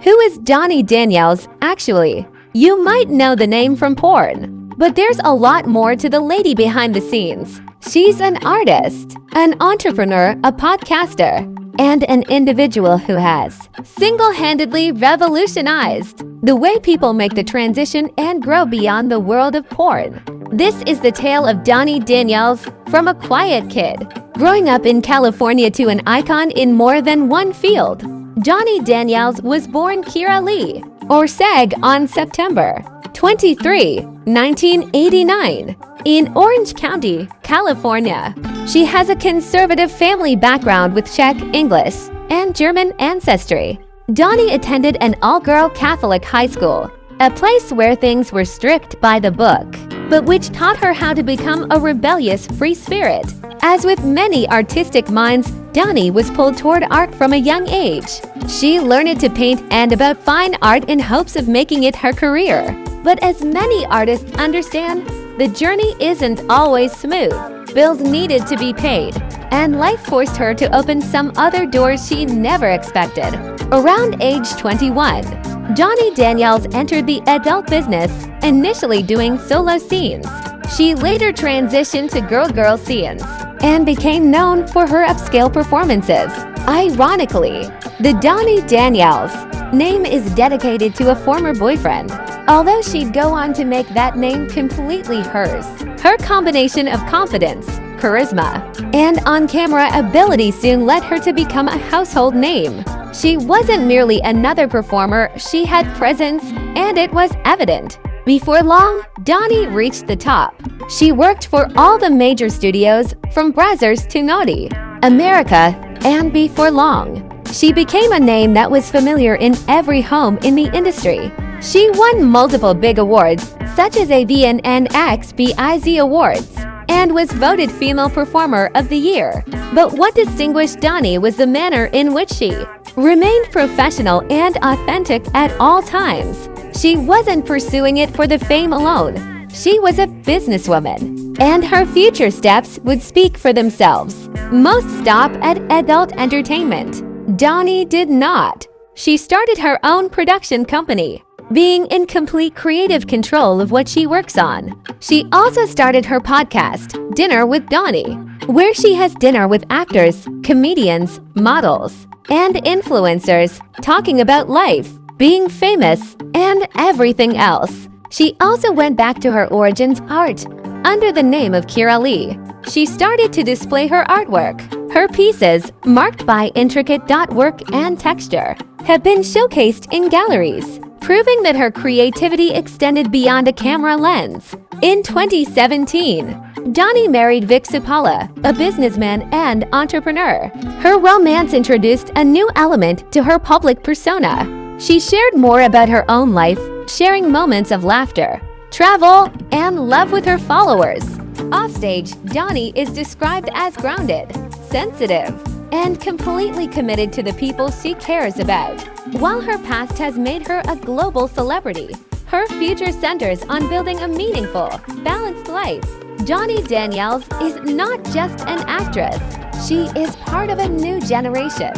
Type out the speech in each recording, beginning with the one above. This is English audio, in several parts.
Who is Dani Daniels actually? You might know the name from porn, but there's a lot more to the lady behind the scenes. She's an artist, an entrepreneur, a podcaster, and an individual who has single-handedly revolutionized the way people make the transition and grow beyond the world of porn. This is the tale of Dani Daniels, from a quiet kid growing up in California to an icon in more than one field. Dani Daniels was born Kira Lee, or Seg, on September 23, 1989, in Orange County, California. She has a conservative family background with Czech, English, and German ancestry. Dani attended an all-girl Catholic high school, a place where things were strict by the book, but which taught her how to become a rebellious free spirit. As with many artistic minds, Dani was pulled toward art from a young age. She learned to paint and about fine art in hopes of making it her career. But as many artists understand, the journey isn't always smooth. Bills needed to be paid, and life forced her to open some other doors she never expected. Around age 21, Dani Daniels entered the adult business, initially doing solo scenes. She later transitioned to girl-girl scenes and became known for her upscale performances. Ironically, the Dani Daniels name is dedicated to a former boyfriend, although she'd go on to make that name completely hers. Her combination of confidence, charisma, and on-camera ability soon led her to become a household name. She wasn't merely another performer, she had presence, and it was evident. Before long, Dani reached the top. She worked for all the major studios, from Brazzers to Naughty, America, and before long, she became a name that was familiar in every home in the industry. She won multiple big awards, such as AVN and XBIZ Awards, and was voted Female Performer of the Year. But what distinguished Dani was the manner in which she remained professional and authentic at all times. She wasn't pursuing it for the fame alone. She was a businesswoman, and her future steps would speak for themselves. Most stop at adult entertainment. Dani did not. She started her own production company, being in complete creative control of what she works on. She also started her podcast, Dinner with Dani, where she has dinner with actors, comedians, models, and influencers, talking about life, being famous, and everything else. She also went back to her origins art, under the name of Kira Lee. She started to display her artwork. Her pieces, marked by intricate dot work and texture, have been showcased in galleries, proving that her creativity extended beyond a camera lens. In 2017, Dani married Vic Supala, a businessman and entrepreneur. Her romance introduced a new element to her public persona. She shared more about her own life, sharing moments of laughter, travel, and love with her followers. Offstage, Dani is described as grounded, sensitive, and completely committed to the people she cares about. While her past has made her a global celebrity, her future centers on building a meaningful, balanced life. Dani Daniels is not just an actress. She is part of a new generation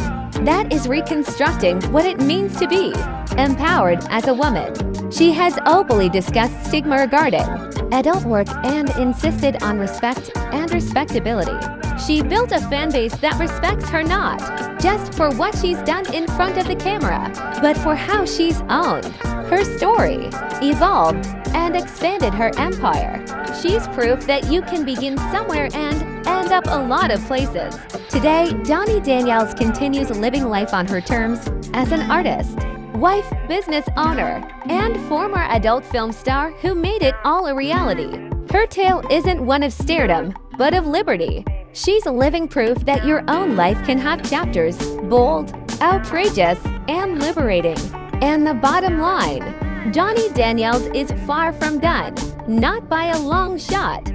that is reconstructing what it means to be empowered as a woman. She has openly discussed stigma regarding adult work and insisted on respect and respectability. She built a fan base that respects her not just for what she's done in front of the camera, but for how she's owned her story, evolved, and expanded her empire. She's proof that you can begin somewhere and end up a lot of places. Today, Dani Daniels continues living life on her terms as an artist, wife, business owner, and former adult film star who made it all a reality. Her tale isn't one of stardom, but of liberty. She's living proof that your own life can have chapters, bold, outrageous, and liberating. And the bottom line, Dani Daniels is far from done, not by a long shot.